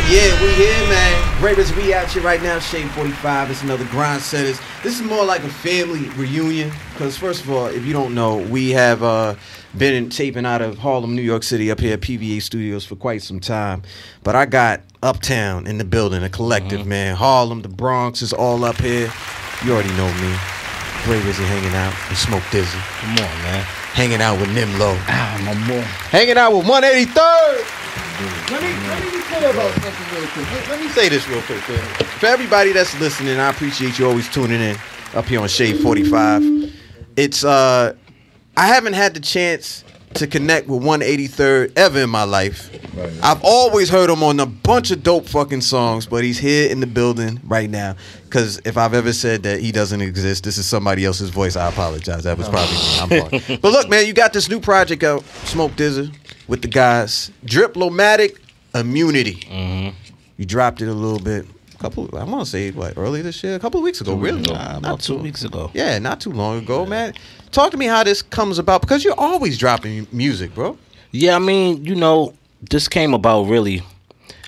Yeah, we here, man. Gray Rizzy, we out here right now. Shade 45. It's another Grind Setters. This is more like a family reunion. Because first of all, if you don't know, we have been taping out of Harlem, New York City, up here at PVA Studios for quite some time. But I got Uptown in the building, a collective, man. Harlem, the Bronx is all up here. You already know me. Gray Rizzy hanging out with Smoke Dizzy. Come on, man. Hanging out with Nymlo. My boy. Hanging out with 183rd. Let me be clear about something real quick. Let me say this real quick. For everybody that's listening, I appreciate you always tuning in up here on Shade 45. It's I haven't had the chance to connect with 183rd ever in my life. Right. I've always heard him on a bunch of dope fucking songs, but he's here in the building right now. Because if I've ever said that he doesn't exist, this is somebody else's voice. I apologize. That was probably me. I'm sorry. But look, man, you got this new project out, Smoke Dizzy, with the guys, Driplomatic Immunity. You dropped it a little bit. I want to say, earlier this year? A couple of weeks ago, really? About 2 weeks ago. Yeah, not too long ago, man. Talk to me how this comes about, because you're always dropping music, bro. Yeah, I mean, you know, this came about really,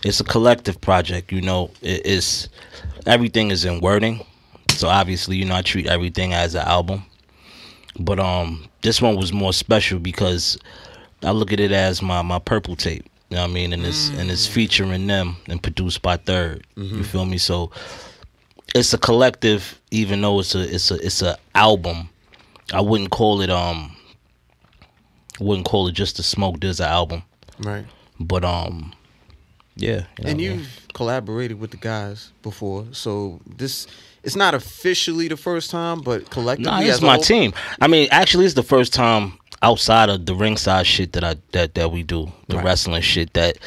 it's a collective project, you know. It's everything is in wording. So obviously, you know, I treat everything as an album. But this one was more special because I look at it as my purple tape. You know what I mean? And it's featuring them and produced by Third. You feel me? So it's a collective, even though it's a album. I wouldn't call it just a Smoke Dizzy album. Right. But yeah. And you've collaborated with the guys before, so it's not officially the first time, but collectively. Nah, it's my team. I mean, actually, it's the first time outside of the ringside shit that we do, the wrestling shit, that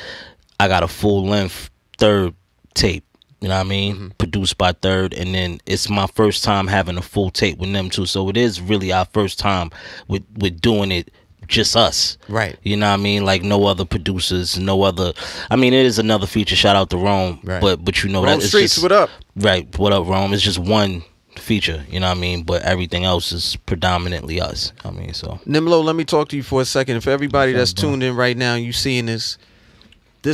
I got a full length Third tape. You know what I mean? Produced by Third, and then it's my first time having a full tape with them too. So it is really our first time with doing it just us. Right. You know what I mean? Like no other producers, no other. I mean, it is another feature. Shout out to Rome. Right. But you know Rome that it's Streets, just, what up? Right. What up, Rome? It's just one feature. You know what I mean? But everything else is predominantly us. I mean, so. Nimlo, let me talk to you for a second. For everybody that's tuned in right now, you seeing this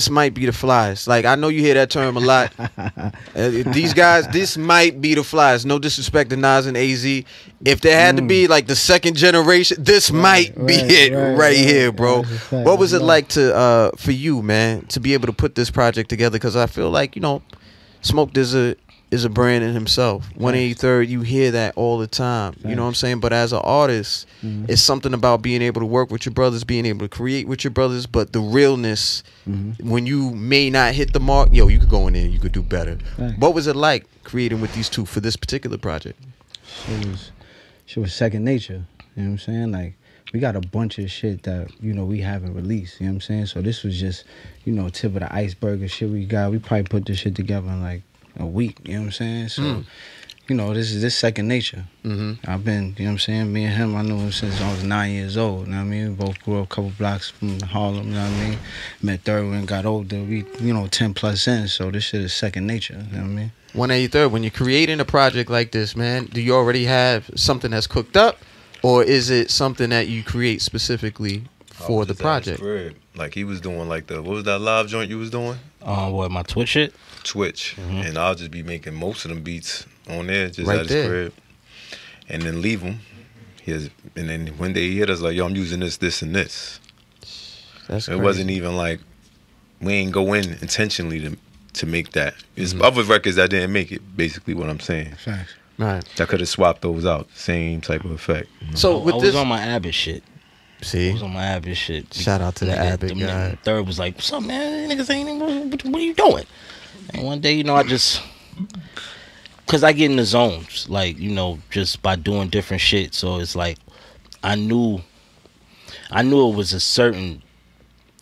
might be the flies. Like, I know you hear that term a lot. These guys, this might be the flies. No disrespect to Nas and AZ. If there had to be like the second generation, this might be it right here, bro. What was it like to for you, man, to be able to put this project together? Because I feel like, you know, Smoke Dizzy is a brand in himself. 183rd, you hear that all the time. You know what I'm saying? But as an artist, it's something about being able to work with your brothers, being able to create with your brothers, but the realness, when you may not hit the mark, yo, you could go in there and you could do better. What was it like creating with these two for this particular project? She was second nature. You know what I'm saying? Like, we got a bunch of shit that, you know, we haven't released. You know what I'm saying? So this was just, you know, tip of the iceberg of shit we got. We probably put this shit together in like a week, you know what I'm saying? So, you know, this is second nature. I've been, you know what I'm saying? Me and him, I knew him since I was 9 years old, you know what I mean? We both grew up a couple blocks from Harlem, you know what I mean? Met Third when got older. We, you know, 10 plus in, so this shit is second nature, you know what I mean? 183rd, when you're creating a project like this, man, do you already have something that's cooked up? Or is it something that you create specifically for the project? Like he was doing like what was that live joint you was doing? What, my Twitch shit? Twitch. And I'll just be making most of them beats on there, just at his crib. And then leave them. And then one day he hit us like, yo, I'm using this, and this. That's it wasn't even like, we ain't go in intentionally to make that. It's other records that didn't make it, basically what I'm saying. Facts. Right. I could have swapped those out. Same type of effect. So with I was on my Abbott shit. See? I was on my Abbott shit. Shout out to the Abbott guy. Third was like, what's up, man? Niggas ain't, what are you doing? And one day, you know, because I get in the zones, like, you know, just by doing different shit. So it's like, I knew it was a certain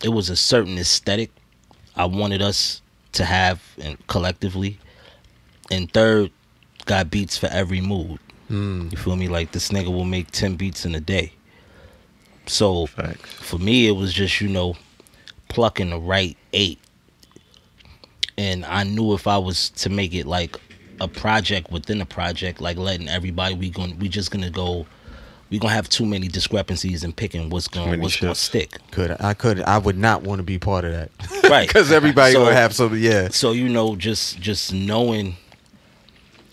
aesthetic I wanted us to have and collectively. And Third got beats for every mood. You feel me? Like, this nigga will make 10 beats in a day. So for me, it was just, you know, plucking the right 8. And I knew if I was to make it like a project within a project, like letting everybody, we just gonna go we're gonna have too many discrepancies in picking what's gonna stick. I would not want to be part of that. Right. Because everybody will have something, yeah. So, you know, just knowing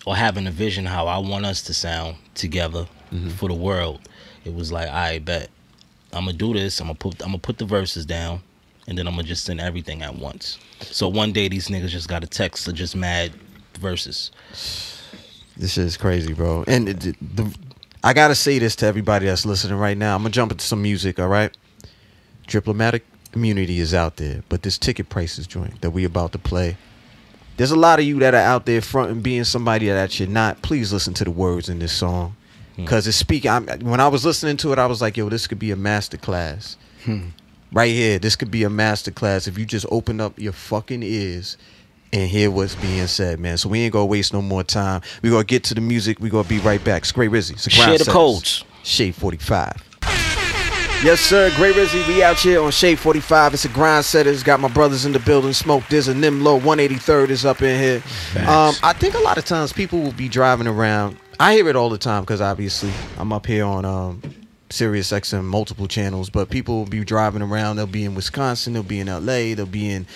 or having a vision how I want us to sound together for the world, it was like, I bet I'm gonna do this. I'm gonna put the verses down, and then I'm gonna just send everything at once. So one day these niggas just got a text of just mad verses. This shit is crazy, bro. And I gotta say this to everybody that's listening right now. I'm gonna jump into some music, all right? Driplomatic Immunity is out there, but this Ticket Prices joint that we about to play, there's a lot of you that are out there fronting being somebody that you're not. Please listen to the words in this song, because it's speaking. When I was listening to it, I was like, yo, this could be a master class. Right here, this could be a master class if you just open up your fucking ears and hear what's being said, man. So we ain't gonna waste no more time. We gonna get to the music. We gonna be right back. It's Gray Rizzy. Share the codes. Shade 45. Yes, sir. Gray Rizzy. We out here on Shade 45. It's a grind setters. Got my brothers in the building. Smoke. There's a Nymlo. 183rd is up in here. I think a lot of times people will be driving around. I hear it all the time because obviously I'm up here on SiriusXM multiple channels. But people will be driving around. They'll be in Wisconsin. They'll be in LA. They'll be in.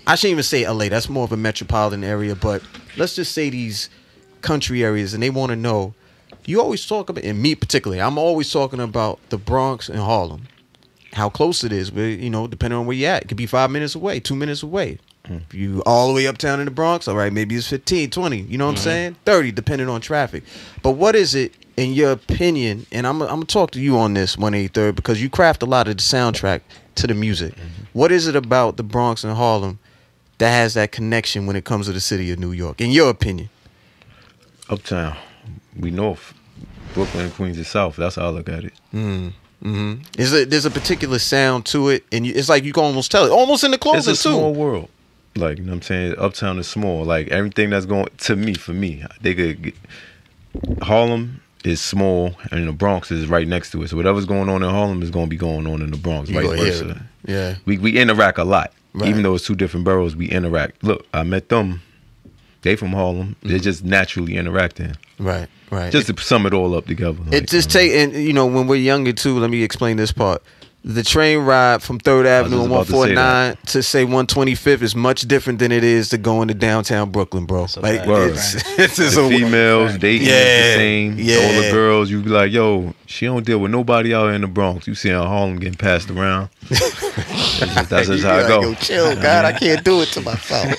I shouldn't even say LA. That's more of a metropolitan area. But let's just say these country areas, and they want to know. You always talk about, and me particularly, I'm always talking about the Bronx and Harlem, how close it is. But you know, depending on where you're at, it could be 5 minutes away, 2 minutes away. If you all the way uptown in the Bronx, all right, maybe it's 15, 20. You know what I'm saying? 30, depending on traffic. But what is it, in your opinion? And I'm gonna talk to you on this 183rd because you craft a lot of the soundtrack to the music. What is it about the Bronx and Harlem that has that connection when it comes to the city of New York? In your opinion, uptown, we north. Brooklyn, Queens is south. That's how I look at it. There's a particular sound to it, and it's like you can almost tell it, almost in the clothing too. It's a small world. Like, you know what I'm saying? Uptown is small. Like, everything that's going, to me, for me, they could get, Harlem is small, and the Bronx is right next to it. So whatever's going on in Harlem is going to be going on in the Bronx, vice versa. Yeah. We interact a lot. Right. Even though it's two different boroughs, we interact. Look, I met them. They from Harlem. They're just naturally interacting. Right. Just to sum it all up together. It just take, and you know, when we're younger too, let me explain this part. The train ride from 3rd Avenue and 149 to say 125th is much different than it is to go into downtown Brooklyn, bro. Like, it's just the females, they eat the same. All the girls, you be like, yo, she don't deal with nobody out in the Bronx. You see her in Harlem getting passed around. That's just how I go. Yo, chill, God, I can't do it to myself.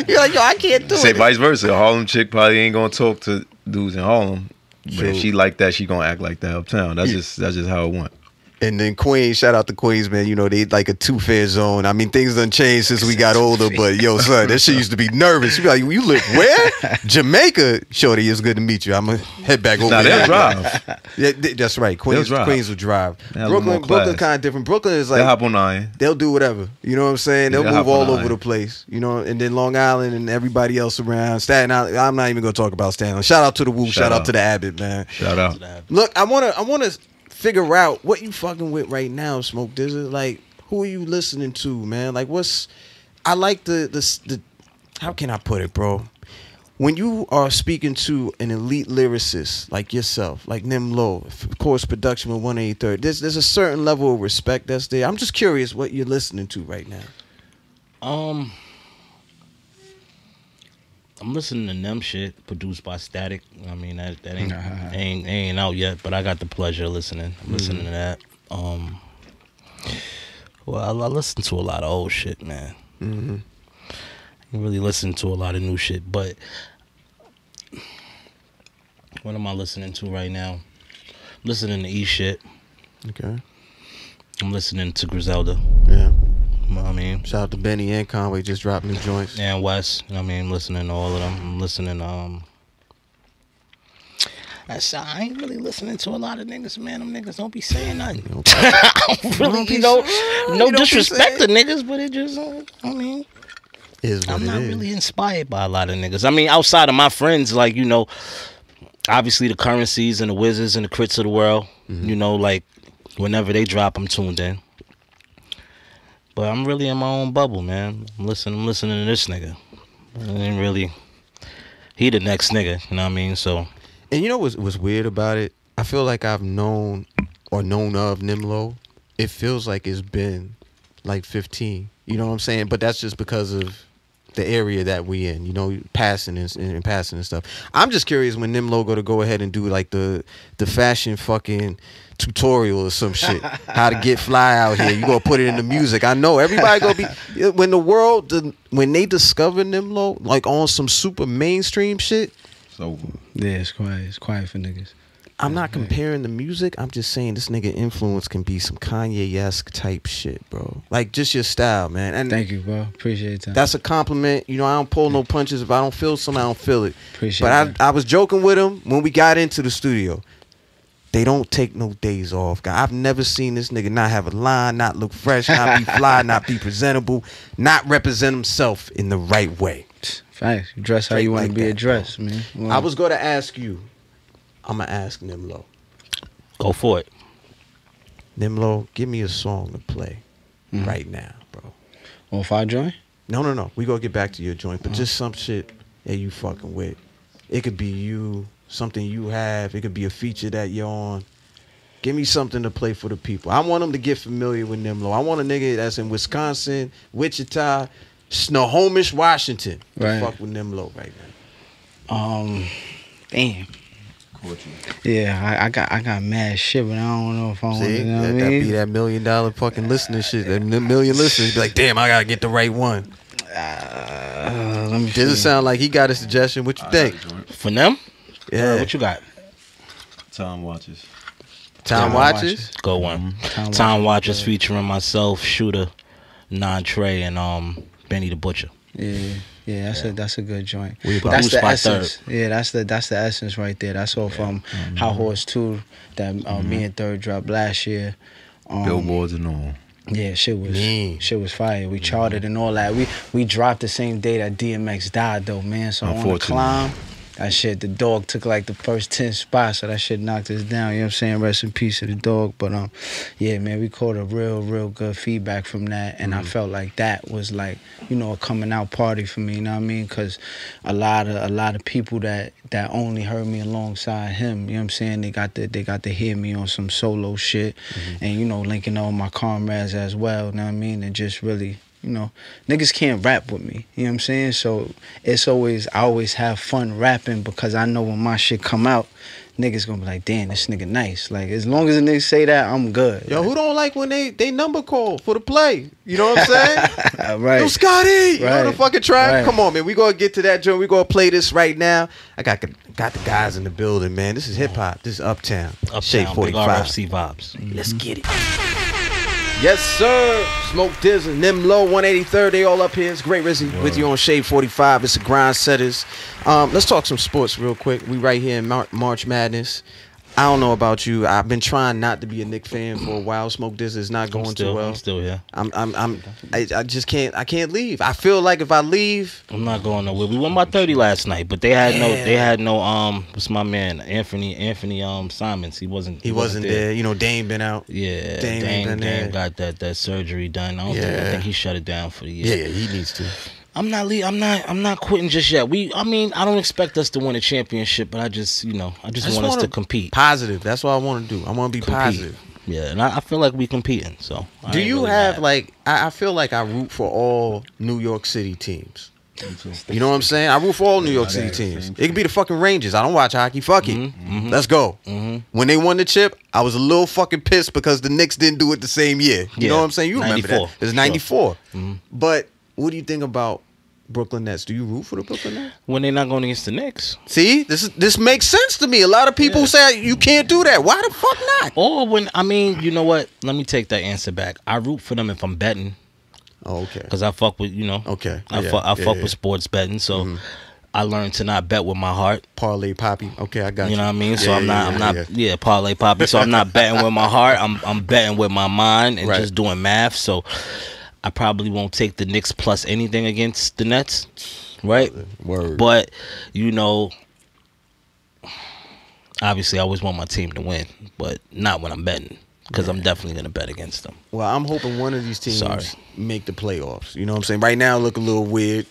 You're like, yo, I can't do it. Say vice versa. A Harlem chick probably ain't gonna talk to dudes in Harlem, but if she like that, she gonna act like that uptown. That's just how it went. And then Queens, shout out to Queens, man. You know, they like a two-fare zone. I mean, things done changed since we got older, but yo, son, that shit used to be nervous. You be like, you live where? Jamaica? Shorty, it's good to meet you. I'm going to head back over there. They'll drive. Yeah, that's right. Queens will drive. Brooklyn kind of different. Brooklyn is like, they'll hop on iron. They'll do whatever. You know what I'm saying? They'll move all over the place. You know, and then Long Island and everybody else around. Staten Island, I'm not even going to talk about Staten Island. Shout out to the Woo. Shout out to the Abbott, man. Shout out. Look, I want to figure out what you fucking with right now, Smoke Dizzle. Like, who are you listening to, man? Like, I like the how can I put it, bro? When you are speaking to an elite lyricist like yourself, like Nymlo, of course, production with 183rd, there's a certain level of respect that's there. I'm just curious what you're listening to right now. I'm listening to them shit produced by Static. I mean that ain't out yet, but I got the pleasure of listening. I'm listening to that. Well, I listen to a lot of old shit, man. I don't really listen to a lot of new shit, but what am I listening to right now? I'm listening to E shit. Okay. I'm listening to Griselda. Yeah. You know what I mean? Shout out to Benny and Conway, just dropped new joints. And West, you know what I mean? I'm listening to all of them. I'm listening I ain't really listening to a lot of niggas, man. Them niggas don't be saying nothing. I don't really, no disrespect to niggas, but it just, I mean, I'm not really inspired by a lot of niggas. I mean, outside of my friends, like, you know, obviously the Currencies and the Wizards and the Crits of the world, you know, like, whenever they drop, I'm tuned in. But I'm really in my own bubble, man. I'm listening to this nigga. And really, he the next nigga, you know what I mean? So. And you know what's weird about it? I feel like I've known of Nymlo. It feels like it's been like 15. You know what I'm saying? But that's just because of the area that we in. You know, passing and stuff. I'm just curious when Nymlo go ahead and do like the fashion fucking tutorial or some shit. How to get fly out here. You gonna put it in the music. I know everybody gonna be when when they discover Nymlo like on some super mainstream shit. So yeah, it's quiet. It's quiet for niggas. I'm not comparing the music. I'm just saying this nigga influence can be some Kanye-esque type shit, bro. Like just your style, man. And thank you, bro. Appreciate that. that's a compliment. You know, I don't pull no punches. If I don't feel something, I don't feel it. Appreciate But I was joking with him when we got into the studio. They don't take no days off. God, I've never seen this nigga not have a line, not look fresh, not be fly, not be presentable, not represent himself in the right way. Facts. You dress how you want to be addressed, man. Well, I was going to ask you. I'm going to ask Nymlo. Go for it. Nymlo, give me a song to play right now, bro. Or if I join? No. We going to get back to your joint, but just some shit that you fucking with. It could be you, something you have. It could be a feature that you're on. Give me something to play for the people. I want them to get familiar with Nymlo. I want a nigga that's in Wisconsin, Wichita, Snohomish, Washington to fuck with Nymlo right now. Damn. Yeah, I got mad shit, but I don't know if I want to. You know what I mean? That'd be that $1 million fucking listener shit. That million listeners be like, damn, I gotta get the right one. Let me Does it sound like he got a suggestion? What you think? For them? Yeah. What you got? Time Watches. Time Watches? Go one. Time Watches featuring myself, Shooter, Mon-Fri, and Benny the Butcher. Yeah, that's a good joint. That's the essence. Yeah, that's the essence right there. That's all from Hot Horse 2 that me and Third dropped last year. Billboards and all. Yeah, shit was fire. We charted and all that. We dropped the same day that DMX died though, man. So on the climb, that shit, the dog took like the first 10 spots, so that shit knocked us down. You know what I'm saying? Rest in peace to the dog. But yeah, man, we caught a real good feedback from that, and I felt like that was like, you know, a coming out party for me. You know what I mean? Because a lot of people that only heard me alongside him, you know what I'm saying? They got to hear me on some solo shit, and you know, linking all my comrades as well. You know what I mean? And just really. You know, niggas can't rap with me. You know what I'm saying? So I always have fun rapping because I know when my shit come out, niggas gonna be like, damn, this nigga nice. Like, as long as the niggas say that, I'm good. Yo, who don't like when they number call for the play? You know what I'm saying? Right. Yo, Scotty, you know the fucking track? Right. Come on, man. We gonna get to that joint. We gonna play this right now. I got the guys in the building, man. This is hip hop. This is Uptown. Shade 45. Big RFC vibes. Let's get it. Yes, sir. Smoke Dizzle, Nymlo, 183rd. They all up here. It's Gray Rizzy with you on Shade 45. It's the Grind Setters. Let's talk some sports real quick. We right here in March Madness. I don't know about you. I've been trying not to be a Knick fan for a while. Smoke Dizzle is not going too well. I'm still here. I just can't. I can't leave. I feel like if I leave, I'm not going nowhere. We won by 30 last night, but they had no what's my man Anthony Simons. He wasn't there. You know, Dame been out. Yeah, Dame got that surgery done. I think he shut it down for the year. Yeah, he needs to. I'm not quitting just yet. I don't expect us to win a championship, but I just want us to compete. Positive. That's what I want to do. I want to be positive. Yeah, and I feel like we competing. So do you have like? I feel like I root for all New York City teams. You know what I'm saying? I root for all New York City teams. It could be the fucking Rangers. I don't watch hockey. Fuck it. Let's go. When they won the chip, I was a little fucking pissed because the Knicks didn't do it the same year. You know what I'm saying? You remember that? It was 94. But what do you think about Brooklyn Nets? Do you root for the Brooklyn Nets? When they're not going against the Knicks. See, this makes sense to me. A lot of people say you can't do that. Why the fuck not? Or you know what? Let me take that answer back. I root for them if I'm betting. Oh, okay. Because I fuck with, Okay. I fuck with sports betting, so I learned to not bet with my heart. Parlay Poppy. Okay, I got you. You know what I mean? So I'm not Parlay Poppy. So I'm not betting with my heart. I'm betting with my mind and just doing math. So I probably won't take the Knicks plus anything against the Nets, right? Word. But, obviously I always want my team to win, but not when I'm betting, because I'm definitely going to bet against them. Well, I'm hoping one of these teams make the playoffs. You know what I'm saying? Right now it look a little weird.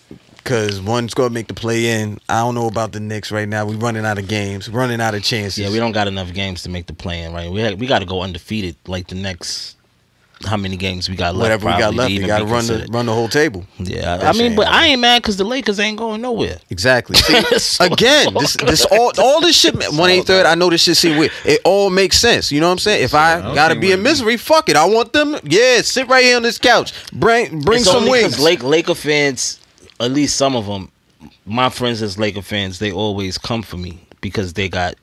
because one's gonna make the play in. I don't know about the Knicks right now. We running out of games, running out of chances. Yeah, we don't got enough games to make the play in, right? We got to go undefeated like the next. How many games we got left? Whatever we got left, we got to run the whole table. Yeah, I mean, but I ain't mad because the Lakers ain't going nowhere. Exactly. See, again, this all this shit. 1/8. I know this shit seem weird. It all makes sense. You know what I'm saying? If I gotta be in misery, fuck it. I want them. Yeah, sit right here on this couch. Bring some wings. Laker fans, at least some of them, my friends as Laker fans, they always come for me because they got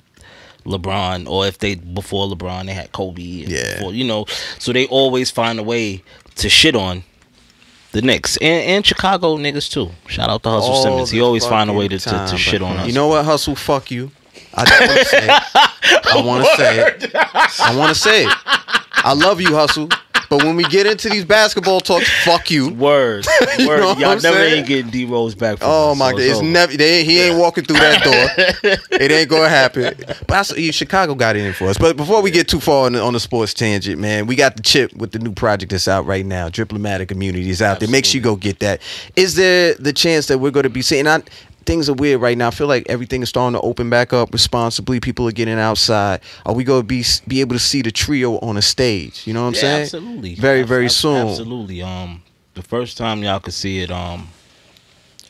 LeBron, or if they before LeBron they had Kobe. Yeah, before, you know, so they always find a way to shit on the Knicks and Chicago niggas too. Shout out to Hustle Simmons. He always find a way to shit on us. You know what, Hustle? Fuck you. I just want to say it. I want to say it. I want to say it. I love you, Hustle. But when we get into these basketball talks, fuck you. Word. Y'all never ain't getting D Rose back from Oh my God. It's never he ain't walking through that door. It ain't gonna happen. But Chicago got it in for us. But before we get too far on the sports tangent, man, we got the chip with the new project that's out right now. Driplomatic Immunity is out there. Make sure you go get that. Is there the chance that we're gonna be seeing things are weird right now. I feel like everything is starting to open back up responsibly. People are getting outside. Are we going to be able to see the trio on a stage? You know what I'm saying? Absolutely. Very soon. Absolutely. The first time y'all could see it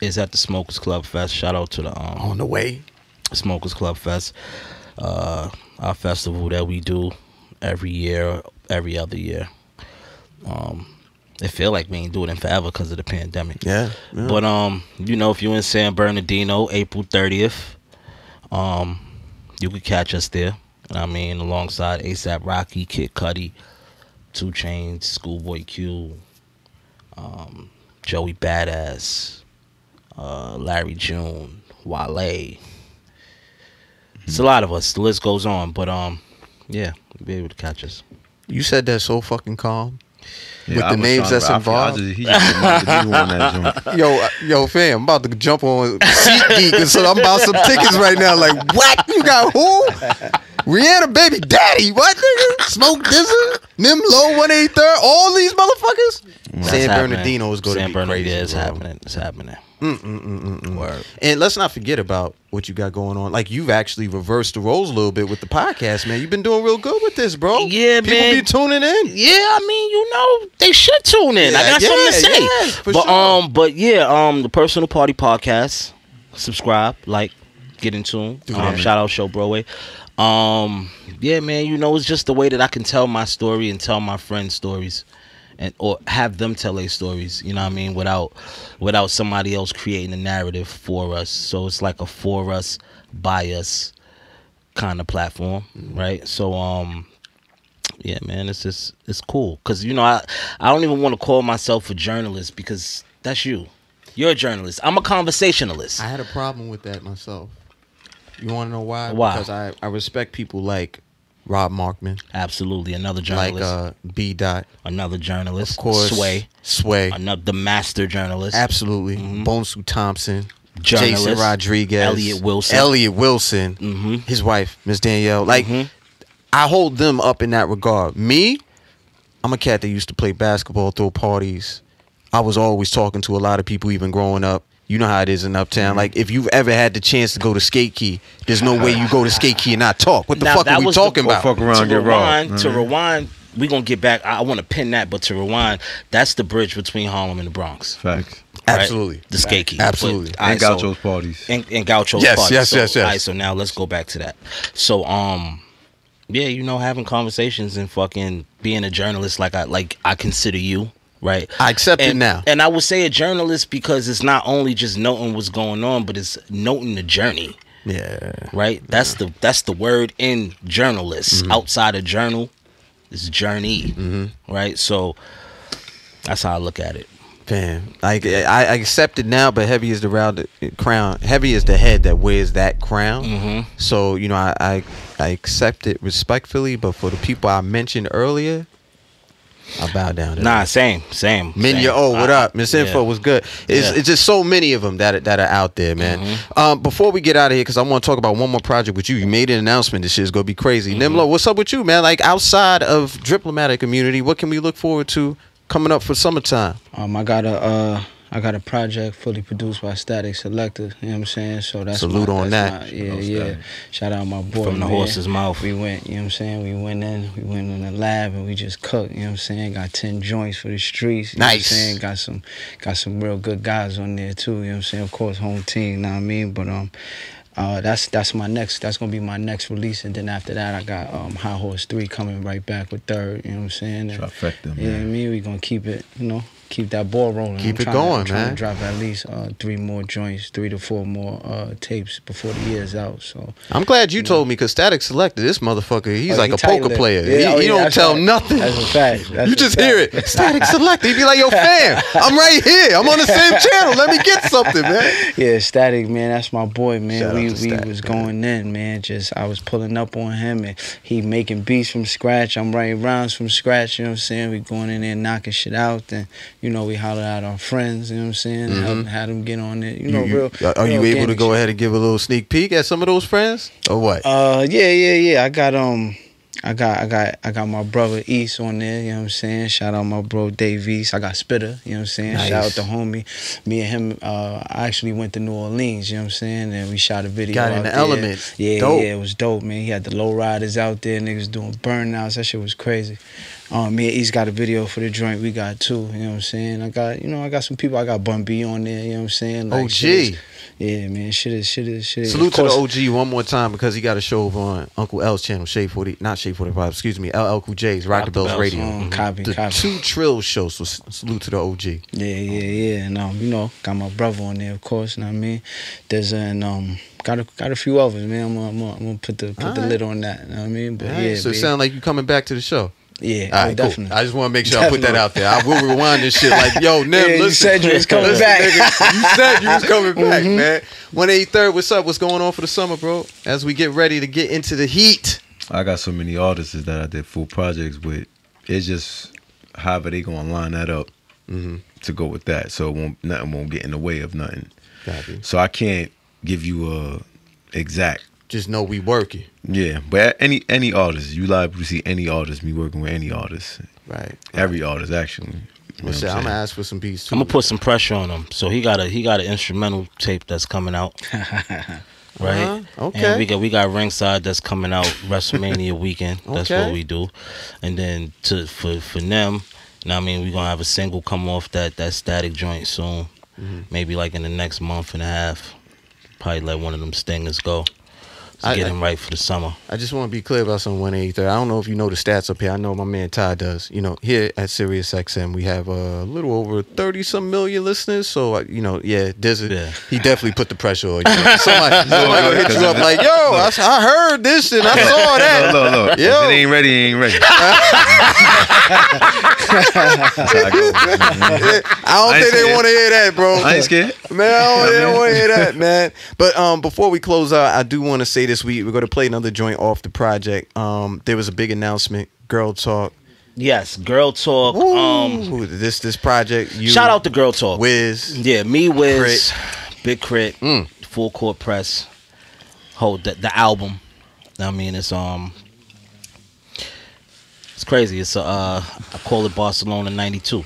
is at the Smokers Club Fest. Shout out to the on the way Smokers Club Fest, our festival that we do every year, every other year. It feel like we ain't doing it forever because of the pandemic. Yeah. But you know, if you're in San Bernardino, April 30th, you could catch us there. I mean, alongside ASAP Rocky, Kid Cudi, 2 Chainz, Schoolboy Q, Joey Badass, Larry June, Wale. It's a lot of us. The list goes on, but yeah, you'll be able to catch us. You said that so fucking calm. Yeah, with the names that's involved. He just reminded me on that joint. Yo, fam, I'm about to jump on SeatGeek, so I'm about some tickets right now. Like, what? You got who? Rihanna, baby daddy. What, nigga? Smoke Dizza, Nymlo, 1/8. All these motherfuckers. San Bernardino is going to be crazy. Yeah, it's happening. It's happening. Word. And let's not forget about what you got going on. Like, you've actually reversed the roles a little bit with the podcast, man. You've been doing real good with this, bro. Yeah, People man. be tuning in. Yeah, I mean, you know, they should tune in. Yeah, I got something to say. Yeah, for sure. But yeah, the Personal Party Podcast. Subscribe, like, get in tune. Shout out Show Broadway. Yeah, man, you know, it's just the way that I can tell my story and tell my friends' stories. Or have them tell their stories, you know what I mean, without somebody else creating a narrative for us. So it's like a for us, by us kind of platform, right? So yeah, man, it's cool because, you know, I don't even want to call myself a journalist because that's you. You're a journalist. I'm a conversationalist. I had a problem with that myself. You want to know why? Why? Because I respect people like Rob Markman. Absolutely. Another journalist. Like B. Dot. Another journalist. Of course. Sway. Another, the master journalist. Absolutely. Bonsu Thompson. Journalist. Jason Rodriguez. Elliot Wilson. His wife, Miss Danielle. Like, I hold them up in that regard. Me, I'm a cat that used to play basketball, throw parties. I was always talking to a lot of people even growing up. You know how it is in Uptown. Like, if you've ever had the chance to go to Skate Key, there's no way you go to Skate Key and not talk. What the fuck are we talking about? Fuck around, get wrong. To rewind, we're going to get back. I want to pin that, but to rewind, that's the bridge between Harlem and the Bronx. Facts. Right? Absolutely. The Skate Key. Absolutely. And Gaucho's parties. And Gaucho's parties. Yes. All right, so now let's go back to that. So, yeah, you know, having conversations and fucking being a journalist like I consider you. Right, I accept it now, and I would say a journalist because it's not only just noting what's going on, but it's noting the journey. Yeah, right. That's the word in journalists. Outside of journal, it's journey. Right. So that's how I look at it. Fam, I accept it now, but heavy is the crown. Heavy is the head that wears that crown. So, you know, I accept it respectfully, but for the people I mentioned earlier, I bow down to that. Same. Minya, what up? Miss Info was good. It's just so many of them that are out there, man. Before we get out of here, because I want to talk about one more project with you. You made an announcement. This shit's gonna be crazy. Nymlo, what's up with you, man? Like, outside of Driplomatic Immunity, what can we look forward to coming up for summertime? I got a I got a project fully produced by Static Selector. You know what I'm saying? So that's Salute on that. Yeah. Shout out my boy. From the horse's mouth. We went. You know what I'm saying? We went in the lab and we just cooked. You know what I'm saying? Got 10 joints for the streets. You Nice. know what I'm saying? Got some real good guys on there too. You know what I'm saying? Of course, home team. You know what I mean? But that's my next. That's gonna be my next release, and then after that, I got High Horse 3 coming right back with third. You know what I'm saying? And, Trifecta, man. you know what I mean? We gonna keep it. Keep that ball rolling. Keep it going, I'm trying man. to drop at least 3 more joints, 3 to 4 more tapes before the year's out. So I'm glad you told me, because Static Selector, this motherfucker, he's like he a poker tight-lipped. player. Yeah, he don't that's tell right. nothing. That's a fact. That's You a just fact. hear it. Static Selector. He be like, yo, fam, I'm right here. I'm on the same channel. Let me get something, man. Yeah, Static, man, that's my boy, man. Shout out We to Static, was man. going in, man. I was pulling up on him, and he making beats from scratch. I'm writing rhymes from scratch. You know what I'm saying? We going in there knocking shit out, and we holler at our friends. You know what I'm saying? Had them get on it. Are you able to go ahead and give a little sneak peek at some of those friends, or what? Yeah. I got my brother East on there, you know what I'm saying? Shout out my bro Dave East. I got Spitter, you know what I'm saying? Nice. Shout out to homie. Me and him, I actually went to New Orleans, you know what I'm saying? And we shot a video Got in out the there. element. Yeah, Dope. yeah, it was dope, man. He had the low riders out there, niggas doing burnouts. That shit was crazy. Me and East got a video for the joint. We got 2, you know what I'm saying? I got some people. I got Bun B on there, you know what I'm saying? Like, OG. Yeah, man, shit is. Salute to the OG one more time, because he got a show over on Uncle L's channel, not Shade 45, excuse me, LL Cool J's, Rock the Bells Radio. Copy. The 2 Trill shows, so salute to the OG. Yeah. And got my brother on there, of course. You know what I mean? There's got a few others, man. I'm gonna put the lid on that. You know what I mean? But yeah, so it sounds like you coming back to the show. Yeah, All right, definitely. Cool. I just want to make sure I put that out there. I will rewind this shit like, yo, Nim, listen. You said you was coming back. Nigga, you said you was coming back, man. 183rd, what's up? What's going on for the summer, bro? As we get ready to get into the heat. I got so many artists that I did full projects with. It's just however they gonna line that up to go with that, so nothing won't get in the way of nothing. Copy. So I can't give you a exact. Just know we working. Yeah, but any artist, you liable to see any artist, me working with any artist. Right. Every artist, actually. You know Well, what I'm I'm gonna saying? ask for some beats too. I'm gonna put some pressure on him. So he got an instrumental tape that's coming out. Right. Okay. And we got Ringside that's coming out WrestleMania weekend. That's Okay. what we do. And then for them, you know what I mean, we're gonna have a single come off that Static joint soon. Maybe like in the next month and a half. Probably let one of them stingers go. To get him right for the summer. I just want to be clear about some 183rd. I don't know if you know the stats up here. I know my man Ty does. Here at SiriusXM, we have a little over 30-some million listeners. So, he definitely put the pressure on you. Somebody gonna hit you up like, yo, I heard this and I saw that. Look. Yo. If it ain't ready, it ain't ready. I don't think they want to hear that, bro. I ain't scared. Man, I don't want to hear that, man. But before we close out, I do want to say this week we're going to play another joint off the project. There was a big announcement, Girl Talk. Yes, Girl Talk. Ooh, this project. Shout out to Girl Talk. Wiz. Yeah, me, Wiz, Big Crit, Full Court Press. The album. I mean, it's crazy. It's I call it Barcelona '92. You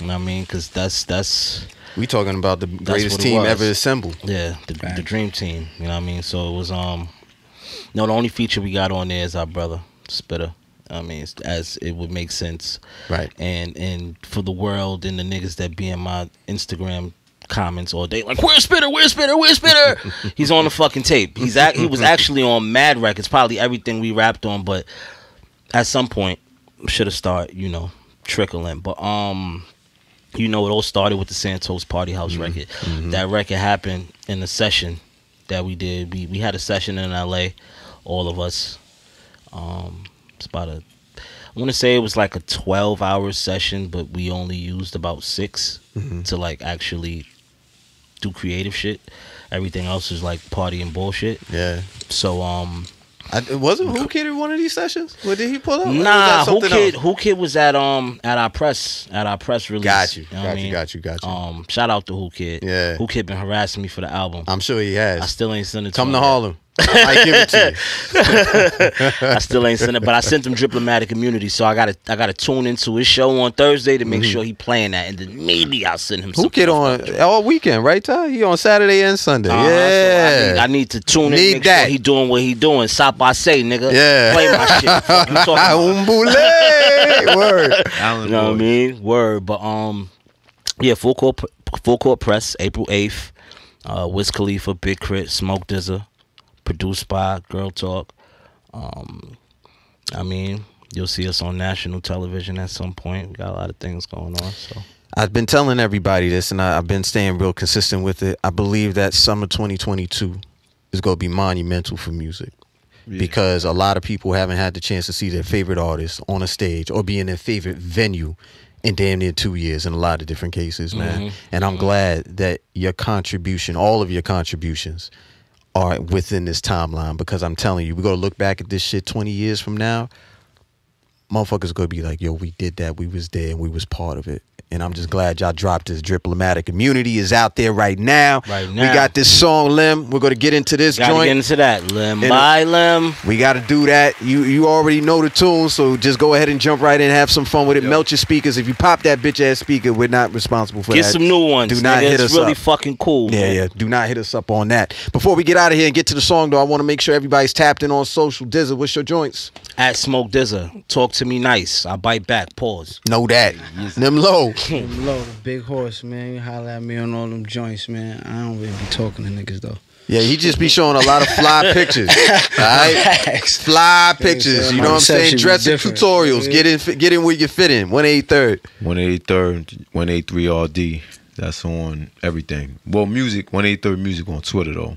know what I mean? Because that's We talking about the greatest what it team was. ever assembled. Yeah, the dream team. You know what I mean? So it was the only feature we got on there is our brother Spitter. I mean, as it would make sense, Right. And for the world and the niggas that be in my Instagram comments all day, like, where's Spitter? He's on the fucking tape. He was actually on Mad Records, probably everything we rapped on, but at some point should have started, trickling. But it all started with the Santos Party House record. That record happened in a session that we did. We had a session in LA, all of us. It's about I want to say it was like a 12-hour session, but we only used about 6 to like actually do creative shit. Everything else is like party and bullshit. Yeah. So wasn't Who Kid in one of these sessions? What did he pull up? nah, Who Kid was at our press release. Got you. know what I mean? Got you. Shout out to Who Kid. Yeah. Who Kid been harassing me for the album. I'm sure he has. I still ain't sent it to Come him to yet. Harlem. I might give it to you. I still ain't sent it, but I sent him Driplomatic Immunity, so I gotta tune into his show on Thursday to make sure he playing that, and then maybe I'll send him. Who get on all weekend, right, Ty? He on Saturday and Sunday. Yeah, so I need to tune in, make sure he doing what he doing. Stop by say, nigga. Yeah, play my shit. Fuck you talking about? Word. You know what I mean? Word. But yeah, full court press, April 8th. Wiz Khalifa, Big Crit, Smoke Dizza, produced by Girl Talk. I mean, you'll see us on national television at some point. We got a lot of things going on. So I've been telling everybody this, and I've been staying real consistent with it. I believe that summer 2022 is going to be monumental for music. Yeah. Because a lot of people haven't had the chance to see their favorite artist on a stage or be in their favorite venue in damn near 2 years in a lot of different cases, man. And I'm glad that your contribution, all of your contributions, are within this timeline, because I'm telling you, we're going to look back at this shit 20 years from now, motherfuckers going to be like, yo, we did that, we was there, and we was part of it. And I'm just glad y'all dropped this. Driplomatic Immunity is out there right now. We got this song, Lim. We're going to get into this joint. Get into that, Lim. Bye, Lim. We got to do that. You already know the tune, so just go ahead and jump right in, have some fun with it. Melt your speakers. If you pop that bitch-ass speaker, we're not responsible for that. Get some new ones. Do not hit us up. It's really fucking cool. Yeah, man. yeah. Do not hit us up on that. Before we get out of here and get to the song, though, I want to make sure everybody's tapped in on social. Dizza, what's your joints? At Smoke Dizza. Talk to me nice. I bite back. Pause. Know that. Nymlo. Nymlo, the big horse, man. You holler at me on all them joints, man. I don't really be talking to niggas, though. Yeah, he just be showing a lot of fly pictures. All right? Fly pictures. You know what I'm saying? Dressing tutorials. Get in where you fit in. 183rd. 183rd, 183 RD. That's on everything. Well, music, 183rd Music on Twitter, though.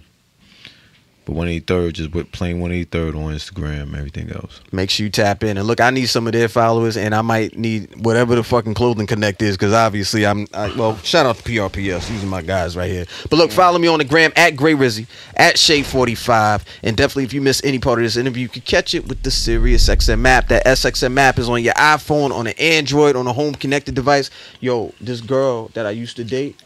But 183rd, just with plain 183rd on Instagram, everything else. Make sure you tap in. And look, I need some of their followers, and I might need whatever the fucking clothing connect is, because obviously well, shout out to PRPS. These are my guys right here. But look, follow me on the gram at Gray Rizzy, at Shay45. And definitely, if you miss any part of this interview, you can catch it with the SiriusXM app. That SXM app is on your iPhone, on an Android, on a home connected device. Yo, this girl that I used to date,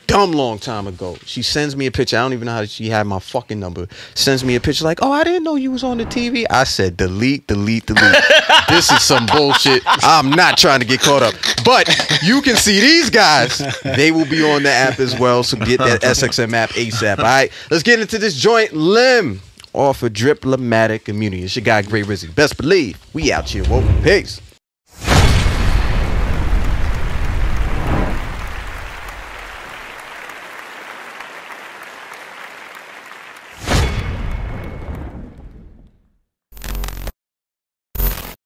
dumb long time ago, she sends me a picture. I don't even know how she had my fucking number. Sends me a picture like, oh, I didn't know you was on the TV. I said, delete. This is some bullshit. I'm not trying to get caught up. But you can see these guys. They will be on the app as well. So get that SXM app ASAP. All right, let's get into this joint. Lim off of Driplomatic Immunity. It's your guy, Gray Rizzy. Best believe we out here. Whoa, peace.